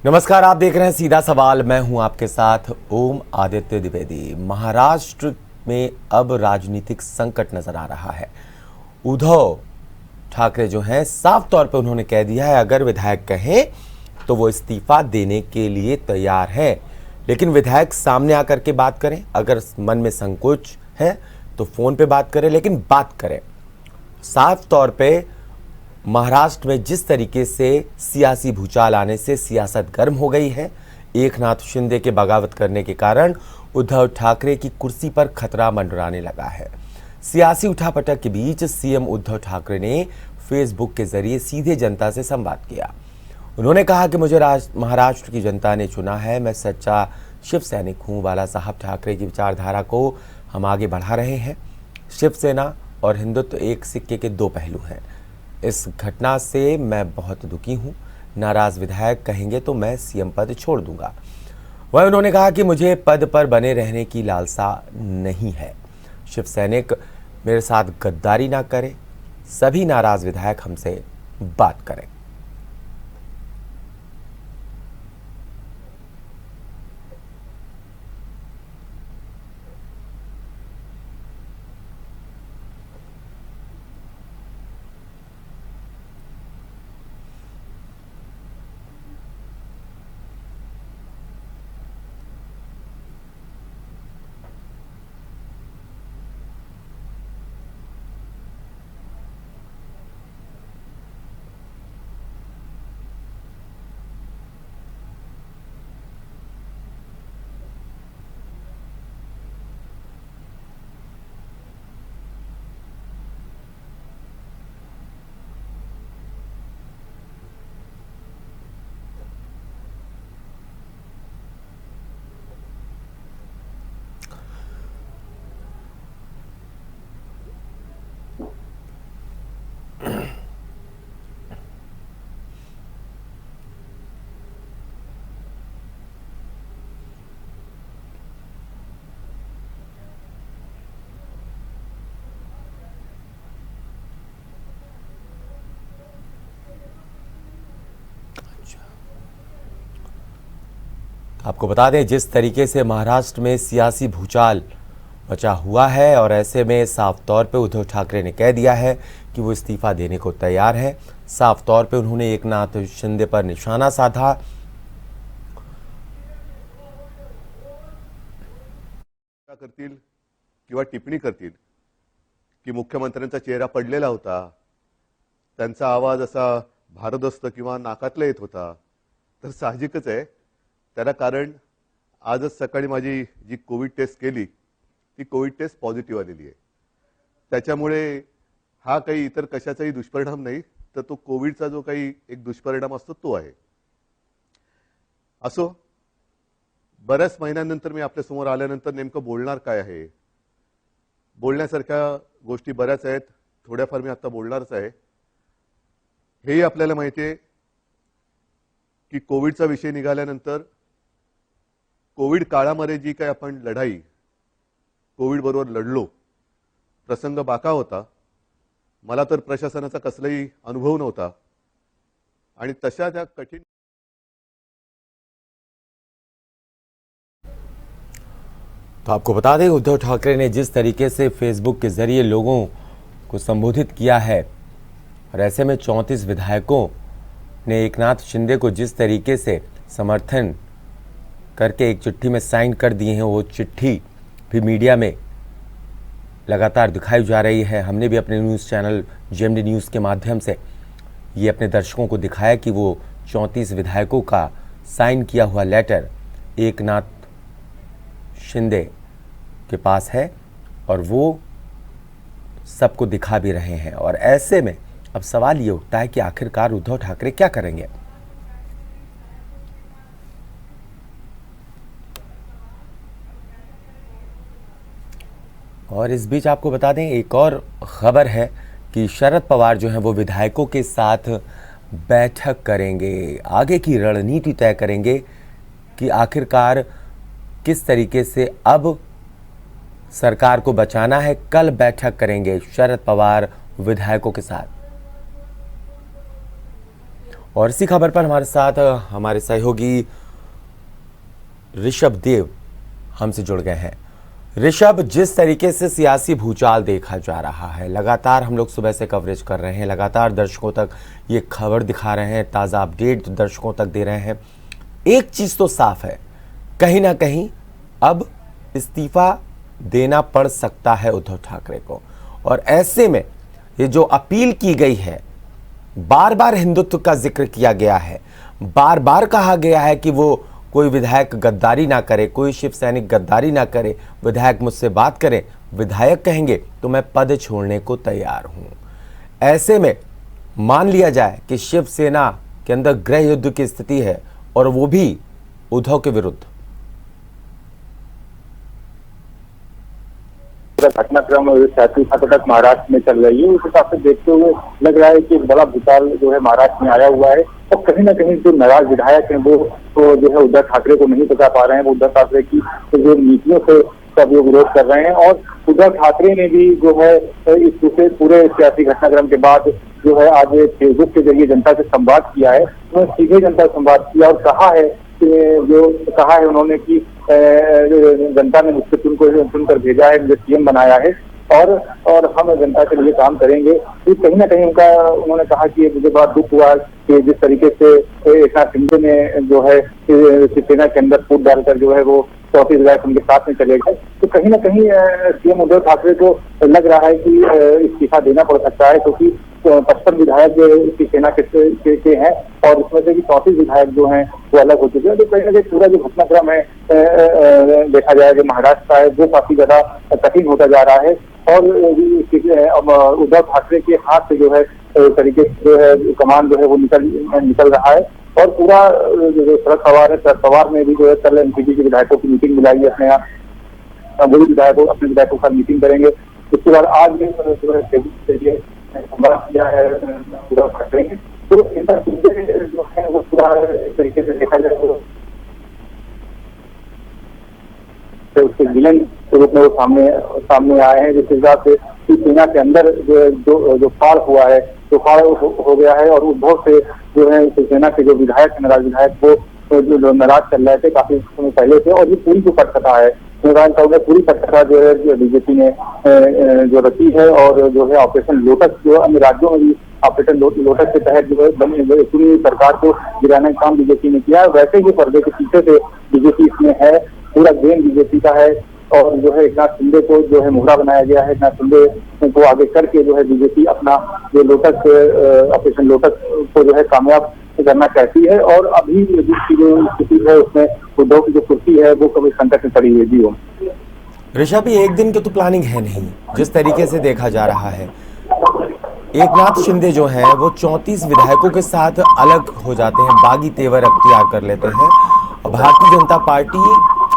नमस्कार, आप देख रहे हैं सीधा सवाल। मैं हूं आपके साथ ओम आदित्य द्विवेदी। महाराष्ट्र में अब राजनीतिक संकट नजर आ रहा है। उद्धव ठाकरे जो हैं, साफ तौर पे उन्होंने कह दिया है अगर विधायक कहें तो वो इस्तीफा देने के लिए तैयार है। लेकिन विधायक सामने आकर के बात करें, अगर मन में संकोच है तो फोन पे बात करें, लेकिन बात करें। साफ तौर पे महाराष्ट्र में जिस तरीके से सियासी भूचाल आने से सियासत गर्म हो गई है, एकनाथ शिंदे के बगावत करने के कारण उद्धव ठाकरे की कुर्सी पर खतरा मंडराने लगा है। सियासी उठापटक के बीच सीएम उद्धव ठाकरे ने फेसबुक के जरिए सीधे जनता से संवाद किया। उन्होंने कहा कि मुझे महाराष्ट्र की जनता ने चुना है, मैं सच्चा शिव सैनिक हूं। बाला साहब ठाकरे की विचारधारा को हम आगे बढ़ा रहे हैं। शिवसेना और हिंदुत्व एक सिक्के के दो पहलू हैं। इस घटना से मैं बहुत दुखी हूं। नाराज विधायक कहेंगे तो मैं सीएम पद छोड़ दूंगा। वह उन्होंने कहा कि मुझे पद पर बने रहने की लालसा नहीं है। शिव सैनिक मेरे साथ गद्दारी ना करे। सभी नाराज विधायक हमसे बात करें। आपको बता दें, जिस तरीके से महाराष्ट्र में सियासी भूचाल मचा हुआ है और ऐसे में साफ तौर पे उद्धव ठाकरे ने कह दिया है कि वो इस्तीफा देने को तैयार है। साफ तौर पे उन्होंने एकनाथ शिंदे पर निशाना साधा। करतील किंवा टिप्पणी करतील की मुख्यमंत्र्यांचा चेहरा पडलेला होता, त्यांचा आवाज असा भारदस्त किंवा नाकातला येत होता, तर साहजिकच आहे त्याला कारण आजच सकाळी माझी जी कोविड टेस्ट केली ती कोविड टेस्ट पॉझिटिव्ह आलेली आहे। त्याच्यामुळे हा काही इतर कशाचाही दुष्परिणाम नाही, तर तो कोविडचा जो काही एक दुष्परिणाम असतो तो आहे। असो, बऱ्याच महिन्यांनंतर मी आपल्या समोर आल्यानंतर नेमकं बोलणार काय आहे, बोलण्यासारख्या गोष्टी बऱ्याच आहेत, थोड्याफार मी आता बोलणारच आहे। हेही आपल्याला माहिती आहे की कोविडचा विषय निघाल्यानंतर कोविड काळामध्ये जी काही आपण लढाई कोविड बरोबर लढलो, प्रसंग बाका होता। मला तर प्रशासनाचा कसलाही अनुभव नव्हता आणि तशा त्या कठीण तो आपको बता दें, उद्धव ठाकरे ने जिस तरीके से फेसबुक के जरिए लोगों को संबोधित किया है और ऐसे में 34 विधायकों ने एकनाथ शिंदे को जिस तरीके से समर्थन करके एक चिट्ठी में साइन कर दिए हैं, वो चिट्ठी भी मीडिया में लगातार दिखाई जा रही है। हमने भी अपने न्यूज़ चैनल जेएमडी न्यूज़ के माध्यम से ये अपने दर्शकों को दिखाया कि वो 34 विधायकों का साइन किया हुआ लेटर एकनाथ शिंदे के पास है और वो सबको दिखा भी रहे हैं। और ऐसे में अब सवाल ये उठता है कि आखिरकार उद्धव ठाकरे क्या करेंगे। और इस बीच आपको बता दें, एक और खबर है कि शरद पवार जो हैं वो विधायकों के साथ बैठक करेंगे, आगे की रणनीति तय करेंगे कि आखिरकार किस तरीके से अब सरकार को बचाना है। कल बैठक करेंगे शरद पवार विधायकों के साथ और इसी खबर पर हमारे साथ हमारे सहयोगी ऋषभ देव हमसे जुड़ गए हैं। ऋषभ, जिस तरीके से सियासी भूचाल देखा जा रहा है, लगातार हम लोग सुबह से कवरेज कर रहे हैं, लगातार दर्शकों तक ये खबर दिखा रहे हैं, ताज़ा अपडेट दर्शकों तक दे रहे हैं। एक चीज़ तो साफ है, कहीं ना कहीं अब इस्तीफा देना पड़ सकता है उद्धव ठाकरे को। और ऐसे में ये जो अपील की गई है, बार बार हिंदुत्व का जिक्र किया गया है, बार बार कहा गया है कि वो कोई विधायक गद्दारी ना करे, कोई शिव सैनिक गद्दारी ना करे, विधायक मुझसे बात करें, विधायक कहेंगे तो मैं पद छोड़ने को तैयार हूं। ऐसे में मान लिया जाए कि शिवसेना के अंदर गृह युद्ध की स्थिति है और वो भी उद्धव के विरुद्ध। घटनाक्रम सियासी तक महाराष्ट्र में चल रही है, उस हिसाब से देखते हुए लग रहा है कि बड़ा भूचाल जो है महाराष्ट्र में आया हुआ है। और कहीं ना कहीं जो नाराज विधायक हैं वो तो जो है उद्धव ठाकरे को नहीं बचा पा रहे हैं, वो उद्धव ठाकरे की जो नीतियों से सब विरोध कर रहे हैं। और उद्धव ठाकरे ने भी जो है इस पूरे सियासी घटनाक्रम के बाद जो है आज फेसबुक के जरिए जनता से संवाद किया है। उन्होंने सीधे जनता से संवाद किया और कहा है उन्होंने कि जनता ने मुझसे चुनकर भेजा है, मुझे सीएम बनाया है और हम जनता के लिए काम करेंगे। तो कहीं ना कहीं उन्होंने कहा कि मुझे बड़ा दुख हुआ कि जिस तरीके से एकनाथ शिंदे ने जो है शिवसेना के अंदर फूट डालकर जो है वो 34 विधायक उनके साथ में चले गए। तो कहीं ना कहीं सीएम उद्धव ठाकरे को लग रहा है कि इस्तीफा देना पड़ सकता है, क्योंकि 55 विधायक शिवसेना के हैं और उसमें से 34 विधायक जो हैं वो अलग हो चुके हैं। तो कहीं ना कहीं पूरा जो घटनाक्रम है देखा जाए जो महाराष्ट्र का है वो काफी ज्यादा कठिन होता जा रहा है। और उद्धव ठाकरे के हाथ से जो है तरीके से जो है कमान जो है वो निकल रहा है। और पूरा जो शरद पवार ने भी जो है कल एनसीपी के विधायकों की मीटिंग बुलाई है अपने यहाँ, वही अपने विधायकों के साथ मीटिंग करेंगे। उसके बाद आज जो है संवाद किया है उद्धव ठाकरे ने। तो इनका जो है वो पूरा तरीके से देखा जाए तो उसके विलन के रूप में वो सामने आए हैं, जिस हिसाब से शिवसेना के अंदर जो फाड़ हुआ है, जो फाड़ हो गया है। और उद्धव से जो है शिवसेना के जो विधायक नाराज विधायक वो जो नाराज चल रहे थे काफी समय पहले से। और ये पूरी जो पटकथा है पूरी पटकथा जो है बीजेपी ने जो रची है और जो है ऑपरेशन लोटस जो अन्य राज्यों में भी ऑपरेशन लोटस के तहत जो है पूरी सरकार को गिराने का काम बीजेपी ने किया है। वैसे ही पर्दे के पीछे से बीजेपी इसमें है, पूरा गेम बीजेपी का है। और जो है एकनाथ शिंदे को जो है मोहरा बनाया गया है, एकनाथ शिंदे को आगे करके जो है बीजेपी अपना जो लोटस ऑपरेशन लोटस को जो है कामयाब करना चाहती है। और अभी जिसकी जो स्थिति है उसमें उद्धव की जो कुर्सी है वो कभी संकट में पड़ी हुई भी हो। ऋषभ, एक दिन की तो प्लानिंग है नहीं, जिस तरीके से देखा जा रहा है। एकनाथ शिंदे जो है वो 34 विधायकों के साथ अलग हो जाते हैं, बागी तेवर अख्तियार कर लेते हैं। भारतीय जनता पार्टी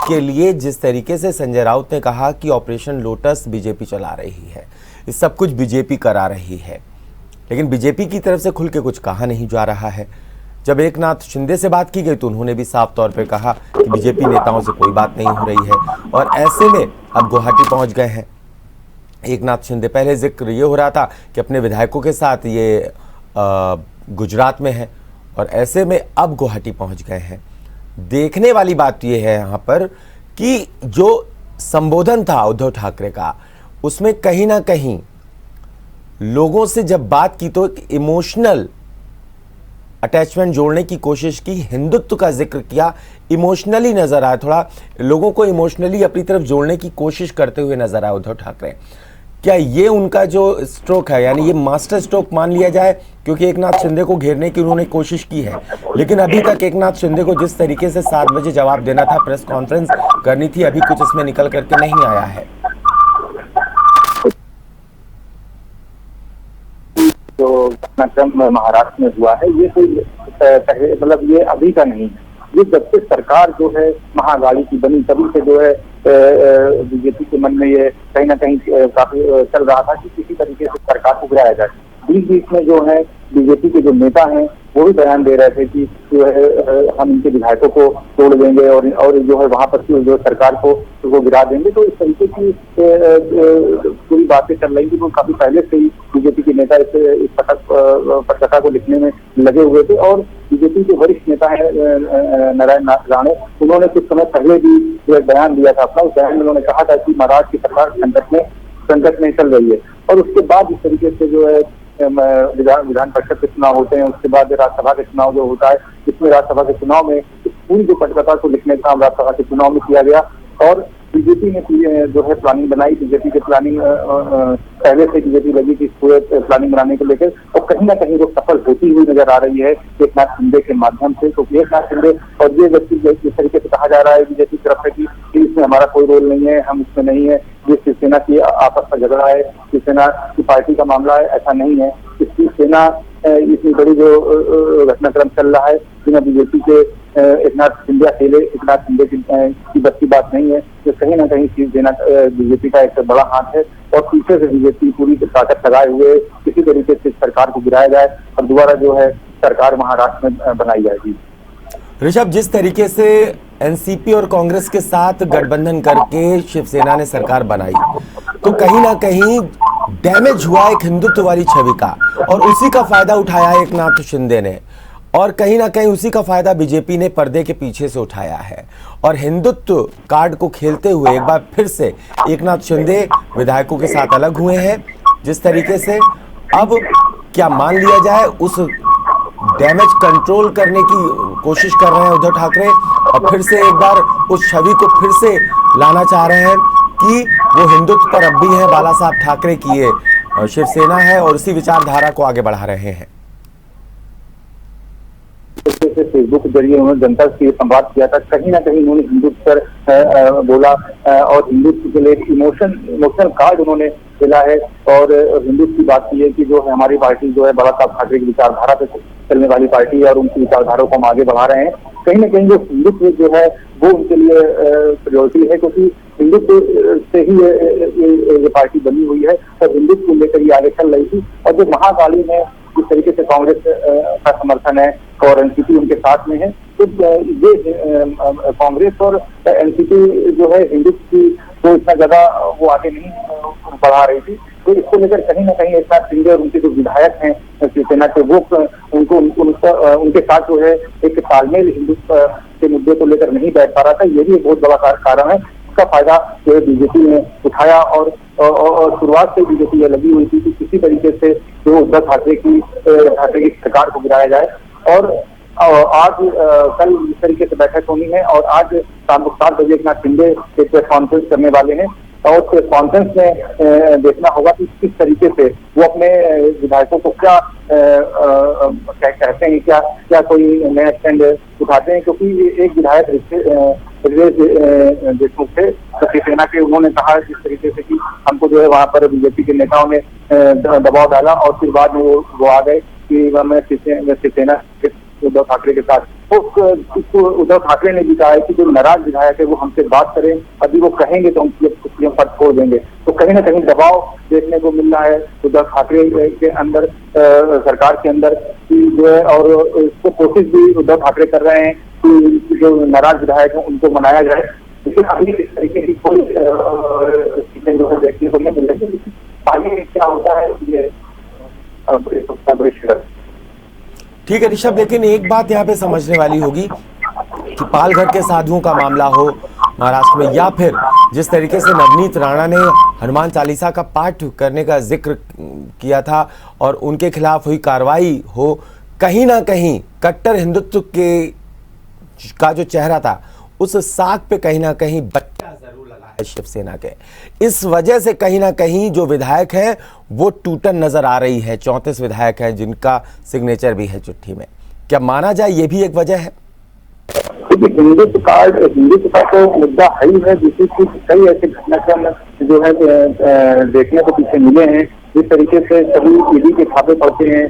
के लिए जिस तरीके से संजय राउत ने कहा कि ऑपरेशन लोटस बीजेपी चला रही है, ये सब कुछ बीजेपी करा रही है, लेकिन बीजेपी की तरफ से खुल के कुछ कहा नहीं जा रहा है। जब एकनाथ शिंदे से बात की गई तो उन्होंने भी साफ तौर पे कहा कि बीजेपी नेताओं से कोई बात नहीं हो रही है। और ऐसे में अब गुवाहाटी पहुंच गए हैं एकनाथ शिंदे। पहले जिक्र ये हो रहा था कि अपने विधायकों के साथ ये गुजरात में है और ऐसे में अब गुवाहाटी पहुंच गए हैं। देखने वाली बात यह है यहाँ पर कि जो संबोधन था उद्धव ठाकरे का, उसमें कहीं ना कहीं लोगों से जब बात की तो इमोशनल अटैचमेंट जोड़ने की कोशिश की, हिंदुत्व का जिक्र किया, इमोशनली नजर आया, थोड़ा लोगों को इमोशनली अपनी तरफ जोड़ने की कोशिश करते हुए नजर आया उद्धव ठाकरे। क्या ये उनका जो स्ट्रोक है, यानी ये मास्टर स्ट्रोक मान लिया जाए? क्योंकि एकनाथ शिंदे को घेरने की उन्होंने कोशिश की है, लेकिन अभी तक एकनाथ शिंदे को जिस तरीके से 7 बजे जवाब देना था, प्रेस कॉन्फ्रेंस करनी थी, अभी कुछ इसमें निकल करके नहीं आया है। जो घटनाक्रम महाराष्ट्र में हुआ है ये कोई मतलब ये अभी का नहीं है, ये जब से सरकार जो है महाअघाड़ी की बनी तभी से जो है बीजेपी के मन में ये कहीं ना कहीं काफी चल रहा था कि किसी तरीके से सरकार को गिराया जाए। बीच में जो है बीजेपी के जो नेता हैं वो भी बयान दे रहे थे कि जो है हम इनके विधायकों को तोड़ देंगे और जो है वहां पर जो सरकार को गिरा देंगे। तो इस तरीके की पूरी बातें चल रही थी, वो काफी पहले से ही बीजेपी के नेता इस पटकथा को लिखने में लगे हुए थे। और बीजेपी के वरिष्ठ नेता है नारायण राणे, उन्होंने कुछ समय पहले भी जो एक बयान दिया था अपना। उस बयान में उन्होंने कहा था कि महाराष्ट्र की सरकार संकट में चल रही है। और उसके बाद इस तरीके से जो है विधान परिषद के चुनाव होते हैं, उसके बाद राज्यसभा के चुनाव जो होता है, इसमें राज्यसभा के चुनाव में पूरी जो पटकथा को लिखने का काम राज्यसभा के चुनाव में किया गया। और बीजेपी ने जो है प्लानिंग बनाई, बीजेपी की प्लानिंग पहले से बीजेपी लगी थी पूरे प्लानिंग बनाने को लेकर, और कहीं ना कहीं वो सफल होती हुई नजर आ रही है एकनाथ शिंदे के माध्यम से। तो एकनाथ शिंदे और ये व्यक्ति जिस तरीके से कहा जा रहा है बीजेपी की तरफ से कि इसमें हमारा कोई रोल नहीं है, हम इसमें नहीं है, ये शिवसेना की आपस का झगड़ा है, शिवसेना की पार्टी का मामला है, ऐसा नहीं है। इसकी सेना इतनी बड़ी जो घटनाक्रम चल रहा है बिना बीजेपी के एकनाथ शिंदे अकेले एकनाथ शिंदे की बस की बात नहीं है। तो कहीं ना कहीं शिवसेना बीजेपी का एक बड़ा हाथ है और पीछे से बीजेपी पूरी ताकत लगाए हुए किसी तरीके से सरकार को गिराया जाए और दोबारा जो है सरकार महाराष्ट्र में बनाई जाएगी। ऋषभ, जिस तरीके से एनसीपी और कांग्रेस के साथ गठबंधन करके शिवसेना ने सरकार बनाई, तो कहीं ना कहीं डैमेज हुआ एक हिंदुत्व वाली छवि का, और उसी का फायदा उठाया एकनाथ शिंदे ने, और कहीं ना कहीं उसी का फायदा बीजेपी ने पर्दे के पीछे से उठाया है। और हिंदुत्व कार्ड को खेलते हुए एक बार फिर से एकनाथ शिंदे विधायकों के साथ अलग हुए हैं। जिस तरीके से अब क्या मान लिया जाए, उस डैमेज कंट्रोल करने की कोशिश कर रहे हैं उद्धव ठाकरे, और फिर से एक बार उस छवि को फिर से लाना चाह रहे हैं कि वो हिंदुत्व पर अब भी है, बाला साहब ठाकरे की ये शिवसेना है, और उसी विचारधारा को आगे बढ़ा रहे हैं। फेसबुक के जरिए उन्होंने जनता से संवाद किया था, कहीं ना कहीं उन्होंने हिंदुत्व पर बोला और हिंदुत्व के लिए इमोशनल कार्ड उन्होंने खेला है। और हिंदुत्व की बात की है कि जो है हमारी पार्टी जो है बाला साहब ठाकरे की विचारधारा पे चलने वाली पार्टी है और उनकी विचारधारा को हम आगे बढ़ा रहे हैं। कहीं ना कहीं जो हिंदुत्व जो है वो उनके लिए प्रायोरिटी है, क्योंकि हिंदुत्व से ही ये पार्टी बनी हुई है और हिंदुत्व को लेकर ये आगे चल रही थी। और जो महाकाली में जिस तरीके से कांग्रेस का समर्थन है और एनसीपी उनके साथ में है, तो ये कांग्रेस और एनसीपी जो है हिंदुत्व की तो इतना ज्यादा वो आगे नहीं बढ़ा रही थी। तो इसको लेकर कहीं ना कहीं एकनाथ शिंदे और उनके जो विधायक हैं शिवसेना के, वो उनके साथ जो है एक तालमेल हिंदुत्व के मुद्दे को लेकर नहीं बैठ पा रहा था। ये भी एक बहुत बड़ा कारण है। उसका फायदा जो है बीजेपी ने उठाया और शुरुआत से बीजेपी ये लगी हुई थी कि किसी तरीके से जो उद्धव ठाकरे की सरकार को गिराया जाए। और आज कल इस तरीके से बैठक होनी है और आज शाम को 7 बजे एकनाथ शिंदे एक प्रेस कॉन्फ्रेंस करने वाले हैं और प्रेस कॉन्फ्रेंस में देखना होगा कि किस तरीके से वो अपने विधायकों को क्या कहते हैं, क्या कोई नया स्टैंड उठाते हैं। क्योंकि एक विधायक देशमुख थे शिवसेना के, उन्होंने कहा जिस तरीके से कि हमको जो है वहां पर बीजेपी के नेताओं ने दबाव डाला और फिर बाद में वो आ गए कि मैं शिवसेना उद्धव ठाकरे के साथ। तो उद्धव ठाकरे ने भी कहा है कि जो नाराज विधायक है वो हमसे बात करें, अभी वो कहेंगे तो हम सीएम पद छोड़ देंगे। तो कहीं ना कहीं दबाव देखने को मिल रहा है उद्धव ठाकरे के अंदर, सरकार के अंदर कि जो है, और इसको कोशिश भी उद्धव ठाकरे कर रहे हैं कि जो नाराज विधायक है उनको मनाया जाए। लेकिन अभी इस तरीके की कोई चीजें जो है देखने को नहीं मिल रही। आगे क्या होता है ये ठीक है ऋषभ, लेकिन एक बात यहाँ पे समझने वाली होगी कि पालघर के साधुओं का मामला हो महाराष्ट्र में, या फिर जिस तरीके से नवनीत राणा ने हनुमान चालीसा का पाठ करने का जिक्र किया था और उनके खिलाफ हुई कार्रवाई हो, कहीं ना कहीं कट्टर हिंदुत्व का जो चेहरा था उस साख पे कहीं ना कहीं बच्चा जरूर लगा है शिवसेना के। इस वजह से कहीं ना कहीं जो विधायक हैं वो टूटन नजर आ रही है। 34 विधायक हैं जिनका सिग्नेचर भी है चिट्ठी में। क्या माना जाए ये भी एक वजह है? हिंदुत्व का तो मुद्दा है ही है, जिससे कई ऐसे घटनाक्रम जो है देखने को पीछे मिले हैं। जिस तरीके से सभी ईडी के छापे पड़ते हैं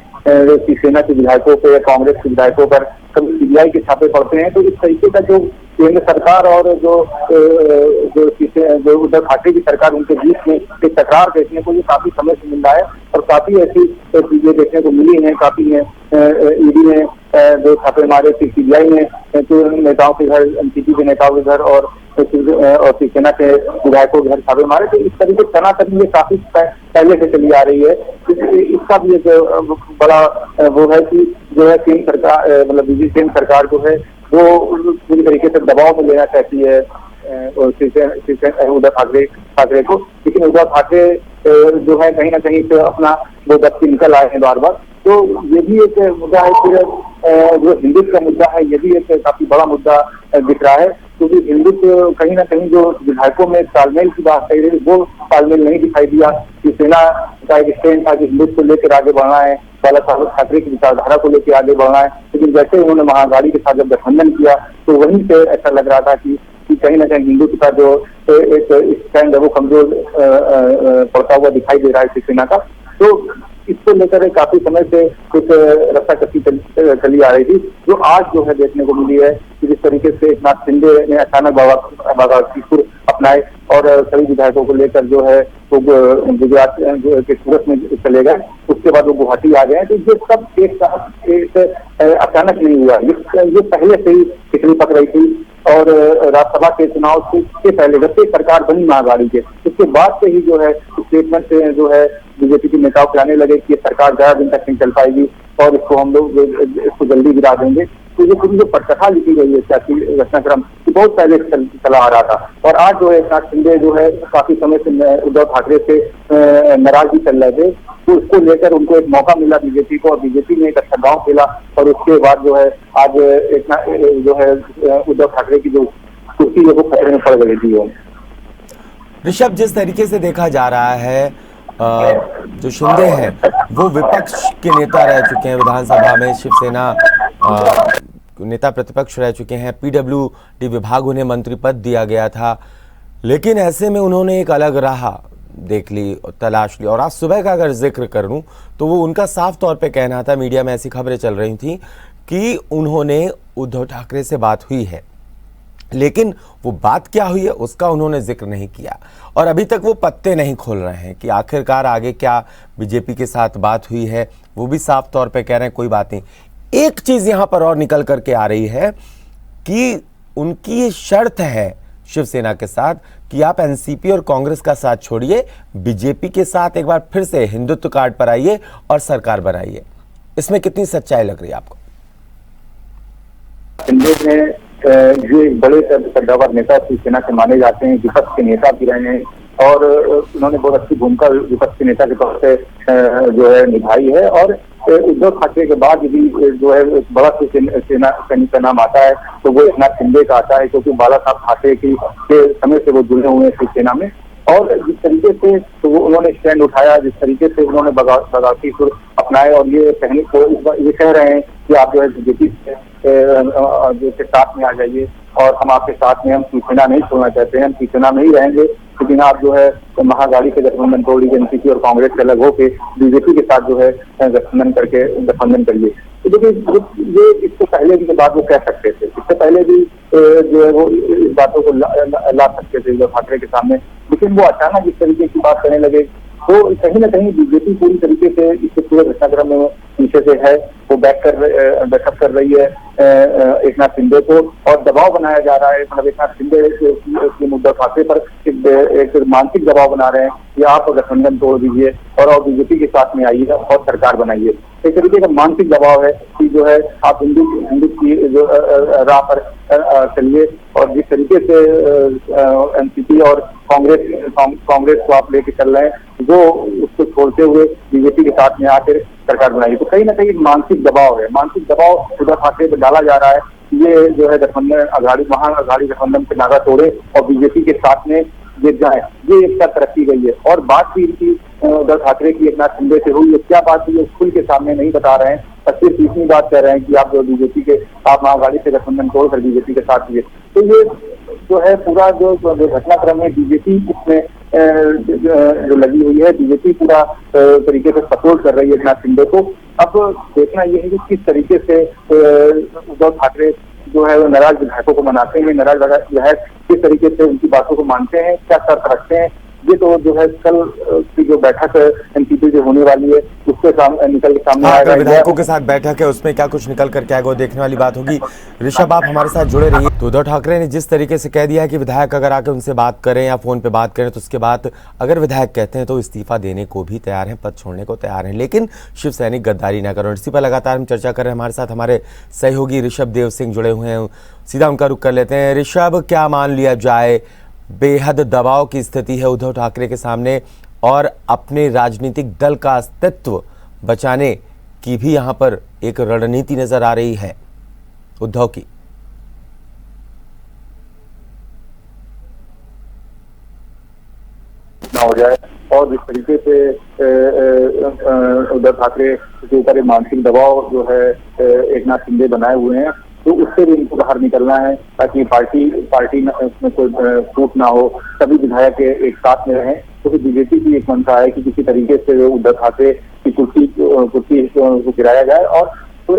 शिवसेना के विधायकों पे या कांग्रेस के विधायकों पर, कभी सीबीआई के छापे पड़ते हैं। तो इस तरीके का जो केंद्र सरकार और जो उद्धव ठाकरे की सरकार उनके बीच में एक तकरार देखने को ये काफी समय से मिल रहा है और काफी ऐसी चीजें देखने को मिली हैं। काफी ईडी ने जो छापे मारे थे, सीबीआई ने तो नेताओं के घर, एनसीपी के नेताओं के घर और और शिवसेना के विधायकों के घर छापे मारे। तो इस तरीके से तनातनी ये काफी पहले से चली आ रही है। इसका भी एक बड़ा वो है कि जो है केंद्र सरकार मतलब बीजेपी केंद्र सरकार जो है वो पूरी तरीके से दबाव में लेना चाहती है उद्धव ठाकरे को। लेकिन उद्धव ठाकरे जो है कहीं ना कहीं से अपना वो दफ्ती निकल आए हैं बार बार। तो ये भी एक मुद्दा है। फिर जो हिंदुत्व का मुद्दा है ये भी एक काफी बड़ा मुद्दा दिख रहा है, क्योंकि हिंदुत्व कहीं ना कहीं जो विधायकों में तालमेल की बात कही रही वो तालमेल नहीं दिखाई दिया। शिवसेना का एक स्टैंड था कि हिंदुत्व को लेकर आगे बढ़ना है, बाला साहब ठाकरे की विचारधारा को लेकर आगे बढ़ना है। लेकिन जैसे उन्होंने महाअघाड़ी के साथ जब गठबंधन किया तो वहीं से ऐसा लग रहा था कि कहीं ना कहीं हिंदुत्व का जो एक स्टैंड है वो कमजोर पड़ता हुआ दिखाई दे रहा है शिवसेना का। तो इसको लेकर काफी समय से कुछ रस्साकसी चली आ रही थी, जो आज जो है देखने को मिली है कि जिस तरीके से एकनाथ शिंदे ने अचानक बाबा अपनाए और सभी विधायकों को लेकर जो है वो गुजरात के सूरत में चले गए, उसके बाद वो गुवाहाटी आ गए। तो ये सब एक अचानक नहीं हुआ, ये पहले से ही खिचड़ी पक रही थी। और राज्यसभा के चुनाव से पहले जब से सरकार बनी महाअघाड़ी के, उसके बाद से ही जो है स्टेटमेंट से जो है बीजेपी के नेताओं के आने लगे कि सरकार ज्यादा दिन तक नहीं चल पाएगी और इसको हम लोग इसको जल्दी गिरा देंगे। तो ये पूरी जो पटकथा लिखी गई है सियासी घटनाक्रम बहुत पहले चला आ रहा था। और आज जो है एकनाथ शिंदे जो है काफी समय से उद्धव ठाकरे से नाराज भी चल रहे थे, तो उसको लेकर उनको एक मौका मिला बीजेपी को, और बीजेपी ने एक अच्छा गाँव खेला। और उसके बाद जो है आज जो है उद्धव ठाकरे की जो कुर्सी है वो खतरे में पड़ गई थी। ऋषभ, जिस तरीके से देखा जा रहा है जो शिंदे हैं वो विपक्ष के नेता रह चुके हैं, विधानसभा में शिवसेना नेता प्रतिपक्ष रह चुके हैं, पीडब्ल्यूडी विभाग उन्हें मंत्री पद दिया गया था, लेकिन ऐसे में उन्होंने एक अलग राह देख ली, तलाश ली। और आज सुबह का अगर जिक्र करूं तो वो उनका साफ तौर पे कहना था, मीडिया में ऐसी खबरें चल रही थी कि उन्होंने उद्धव ठाकरे से बात हुई है, लेकिन वो बात क्या हुई है उसका उन्होंने जिक्र नहीं किया। और अभी तक वो पत्ते नहीं खोल रहे हैं कि आखिरकार आगे क्या बीजेपी के साथ बात हुई है, वो भी साफ तौर पे कह रहे हैं कोई बात नहीं। एक चीज यहां पर और निकल करके आ रही है कि उनकी शर्त है शिवसेना के साथ कि आप एनसीपी और कांग्रेस का साथ छोड़िए, बीजेपी के साथ एक बार फिर से हिंदुत्व कार्ड पर आइए और सरकार बनाइए। इसमें कितनी सच्चाई लग रही है आपको? ये बड़े कद्दावर नेता शिवसेना के माने जाते हैं, विपक्ष के नेता भी रहे हैं और उन्होंने बहुत अच्छी भूमिका विपक्ष के नेता के तौर से जो है निभाई है। और उद्धव ठाकरे के बाद यदि जो है बड़ा सेना का नाम आता है तो वो एकनाथ शिंदे का आता है, क्योंकि बाला साहब ठाकरे के समय से वो जुड़े हुए हैं शिवसेना में। और जिस तरीके से तो वो उन्होंने स्टैंड उठाया, जिस तरीके से उन्होंने बगावती सुर अपनाए और ये कहने को ये कह रहे हैं कि आप जो है बीजेपी के साथ में आ जाइए और हम आपके साथ में, हम शिवसेना नहीं छोड़ना चाहते हैं, हम शिवसेना में ही रहेंगे, लेकिन आप जो है महाअघाड़ी के गठबंधन तोड़ लीजिए, एनसीपी और कांग्रेस से अलग होकर बीजेपी के साथ जो है गठबंधन करिए। तो देखिए ये इसको पहले भी बात वो कह सकते थे, इससे पहले भी जो है वो इस बातों को ला सकते थे उद्धव ठाकरे के सामने, लेकिन वो अचानक इस तरीके की बात करने लगे। तो कहीं ना कहीं बीजेपी पूरी तरीके से इससे पूरे घटनाक्रम में पीछे से है, वो बैकअप कर रही है एकनाथ शिंदे को और दबाव बनाया जा रहा है। मतलब एकनाथ शिंदे उद्धव ठाकरे पर एक मानसिक दबाव बना रहे हैं कि आप गठबंधन तोड़ दीजिए और बीजेपी के साथ में आइए और सरकार बनाइए। एक तरीके का मानसिक दबाव है कि जो है आप हिंदू की जो राह पर चलिए, और जिस तरीके से एनसीपी और कांग्रेस को आप लेके चल रहे हैं वो उसको छोड़ते हुए बीजेपी के साथ में आकर सरकार बनाई। तो कहीं ना कहीं मानसिक दबाव है, मानसिक दबाव उद्धव ठाकरे पर डाला जा रहा है। ये जो है गठबंधन महाअघाड़ी गठबंधन पे नागा तोड़े और बीजेपी के साथ में गिर जाए, ये एक तरफ रखी गई है। और बात भी इनकी उद्धव ठाकरे की एकनाथ शिंदे से हुई है, क्या बात हुई है खुल के सामने नहीं बता रहे हैं, और सिर्फ इतनी बात कह रहे हैं कि आप जो बीजेपी के आप महाअघाड़ी से गठबंधन तोड़कर बीजेपी के साथ हुए। तो ये जो है पूरा जो घटनाक्रम है बीजेपी इसमें जो लगी हुई है, बीजेपी पूरा तरीके से सपोर्ट कर रही है एकनाथ शिंदे को। अब देखना यह है कि किस तरीके से उद्धव ठाकरे जो है वो नाराज विधायकों को मनाते हैं, नाराज विधायक किस तरीके से उनकी बातों को मानते हैं, क्या शर्त रखते हैं, ये तो जो है कल की जो बैठक एनसीपी जो होने वाली है उसके निकल के सामने आएगा। विधायकों के साथ बैठक है, उसमें क्या कुछ निकल कर क्या आएगा वो देखने वाली बात होगी। ऋषभ, आप हमारे साथ जुड़े रहिए। तो उद्धव ठाकरे ने जिस तरीके से कह दिया है कि विधायक अगर आके उनसे बात करें या फोन पे बात करें तो उसके बाद अगर विधायक कहते हैं तो इस्तीफा देने को भी तैयार हैं, पद छोड़ने को तैयार हैं, लेकिन शिव सैनिक गद्दारी ना करें। इसी पर लगातार हम चर्चा कर रहे हैं। हमारे साथ हमारे सहयोगी ऋषभ देव सिंह जुड़े हुए हैं, सीधा उनका रुख कर लेते हैं। ऋषभ, क्या मान लिया जाए, बेहद दबाव की स्थिति है उद्धव ठाकरे के सामने और अपने राजनीतिक दल का अस्तित्व बचाने की भी यहां पर एक रणनीति नजर आ रही है उद्धव की। ना हो जाए और जिस तरीके से उद्धव ठाकरे के ऊपर एक मानसिक दबाव जो है एक नाथ शिंदे बनाए हुए हैं, तो उससे भी इनको बाहर निकलना है ताकि पार्टी में कोई फूट ना हो, सभी विधायक एक साथ में रहें। तो बीजेपी की एक मंशा है कि किसी तरीके से उद्धव ठाकरे की कुर्सी को गिराया जाए और तो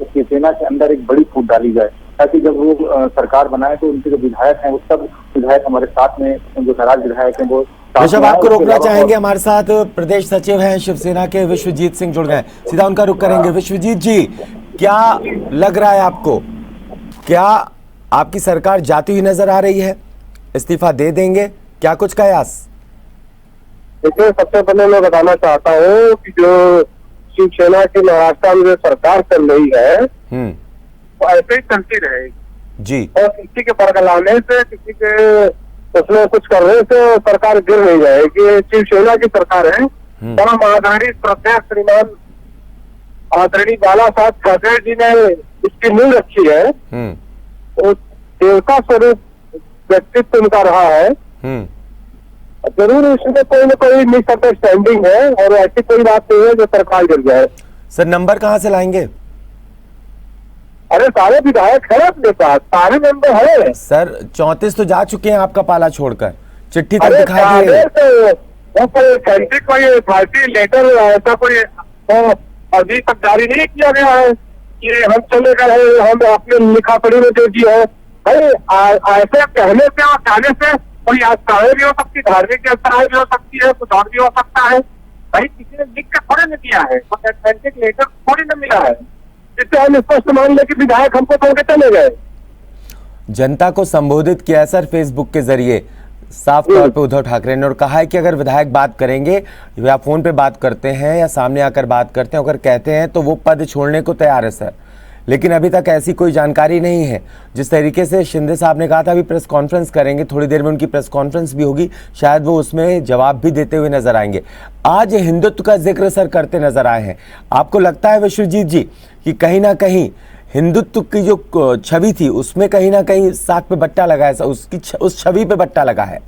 शिवसेना के अंदर एक बड़ी फूट डाली जाए ताकि जब वो सरकार बनाए तो उनके जो विधायक हैं वो सब विधायक हमारे साथ में, जो नाराज विधायक हैं वो। ऋषभ, आपको रोकना चाहेंगे, हमारे साथ प्रदेश सचिव हैं शिवसेना के विश्वजीत सिंह जुड़ गए, सीधा उनका रुख करेंगे। विश्वजीत जी, क्या लग रहा है आपको, क्या आपकी सरकार जाती हुई नजर आ रही है, इस्तीफा दे देंगे, क्या कुछ कयास? देखिए, सबसे पहले मैं बताना चाहता हूँ कि जो शिवसेना की महाराष्ट्र में जो सरकार चल रही है वो ऐसे ही चलती रहेगी जी, और किसी के बरगलाने से, किसी के उसमें कुछ करने से सरकार गिर नहीं जाएगी। शिवसेना की सरकार है। परम आदरणीय श्रद्धेय श्रीमान आदरणीय बाला साहब ठाकरे जी ने इसकी नींव रखी है। वो देवता स्वरूप व्यक्तित्व उनका रहा है। जरूर इसमें कोई न कोई मिसअंडरस्टैंडिंग है और ऐसी कोई बात नहीं है जो सरकार गिर जाए। सर, नंबर कहाँ से लाएंगे? अरे सारे विधायक है अपने पास, सारे मेंबर है सर। 34 तो जा चुके हैं आपका पाला छोड़कर, चिट्ठी तक अरे दिखा दिए। वो कोई सेंट्रिक कोई अथॉरिटी लेटर ऐसा कोई अभी तक जारी नहीं किया गया है कि हम चले गए, हम अपने लिखा पढ़ी में दे दिए है। भाई ऐसे कहने से और जाने से कोई आस्थाएं भी हो सकती, धार्मिक आस्थाएं भी हो सकती है, कुछ और भी हो सकता है। भाई किसी ने लिख के थोड़े न दिया है, ऑथेंटिक लेटर थोड़ी न मिला है जिससे हम स्पष्ट मान ले कि विधायक हमको छोड़ के चले गए। जनता को संबोधित किया सर फेसबुक के जरिए साफ तौर पे उद्धव ठाकरे ने, और कहा है कि अगर विधायक बात करेंगे या फोन पे बात करते हैं या सामने आकर बात करते हैं, अगर कहते हैं तो वो पद छोड़ने को तैयार है सर। लेकिन अभी तक ऐसी कोई जानकारी नहीं है। जिस तरीके से शिंदे साहब ने कहा था अभी प्रेस कॉन्फ्रेंस करेंगे, थोड़ी देर में उनकी प्रेस कॉन्फ्रेंस भी होगी, शायद वो उसमें जवाब भी देते हुए नजर आएंगे। आज हिंदुत्व का जिक्र सर करते नजर आए हैं। आपको लगता है विश्वजीत जी कि कहीं ना कहीं हिंदुत्व की जो छवि थी उसमें कहीं ना कहीं साग पे बट्टा लगा है, उस छवि पे बट्टा लगा है?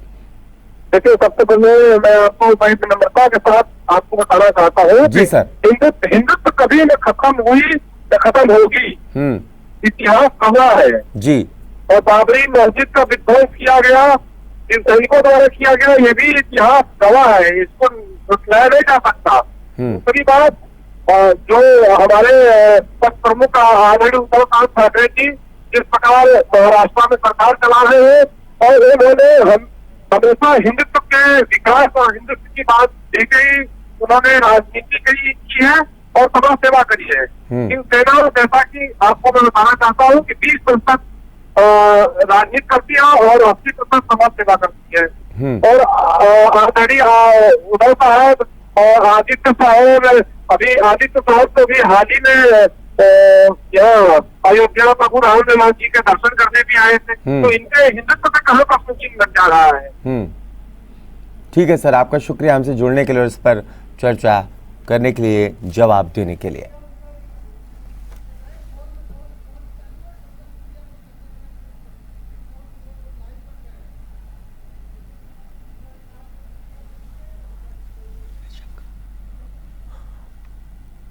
देखिए, सबसे पहले मैं आपको नम्रता के साथ आपको बताना चाहता हूँ जी सर, हिंदुत्व कभी न खत्म हुई न खत्म होगी। इतिहास गवाह है जी। और बाबरी मस्जिद का विध्वंस किया गया, इन सैनिकों द्वारा किया गया, ये भी इतिहास गवाह है, इसको रुकलाया नहीं जा सकता। दूसरी बात, जो हमारे पथ प्रमुख आदरणीय उद्धव साहब ठाकरे जी जिस प्रकार महाराष्ट्र में सरकार चला रहे हैं और उन्होंने हमेशा हिंदुत्व के विकास और हिंदुत्व की बात दी गई, उन्होंने राजनीति की है और समाज सेवा करी है। इन सेनाओं, जैसा कि आपको मैं बताना चाहता हूँ कि 20% राजनीति करती है और 80% समाज सेवा करती है। और आदरणीय उद्धव साहब और आदित्य साहब, अभी आदित्य साहब को भी हाल ही में अयोध्या प्रभु राम निर्माण जी के दर्शन करने भी आए थे। तो इनके हिंदुत्व पे कहाँ प्रश्न चिन्ह लग जा रहा है। ठीक है सर, आपका शुक्रिया हमसे जुड़ने के लिए और इस पर चर्चा करने के लिए, जवाब देने के लिए।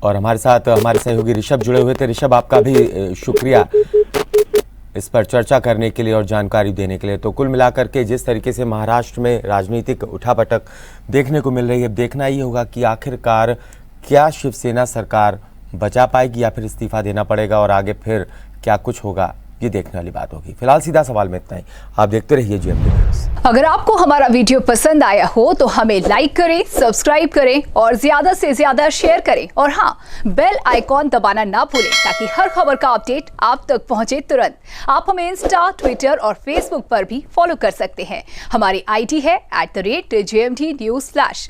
और हमारे साथ हमारे सहयोगी ऋषभ जुड़े हुए थे। ऋषभ, आपका भी शुक्रिया इस पर चर्चा करने के लिए और जानकारी देने के लिए। तो कुल मिलाकर के जिस तरीके से महाराष्ट्र में राजनीतिक उठापटक देखने को मिल रही है, देखना ही होगा कि आखिरकार क्या शिवसेना सरकार बचा पाएगी या फिर इस्तीफा देना पड़ेगा और आगे फिर क्या कुछ होगा, ये देखने वाली बात होगी। फिलहाल सीधा सवाल में इतना ही। आप देखते रहिए GMT न्यूज़। अगर आपको हमारा वीडियो पसंद आया हो तो हमें लाइक करें, सब्सक्राइब करें और ज्यादा से ज्यादा शेयर करें। और हाँ, बेल आइकॉन दबाना ना भूलें ताकि हर खबर का अपडेट आप तक पहुंचे तुरंत। आप हमें इंस्टा, ट्विटर और फेसबुक पर भी फॉलो कर सकते हैं। हमारी ID है @GMT News।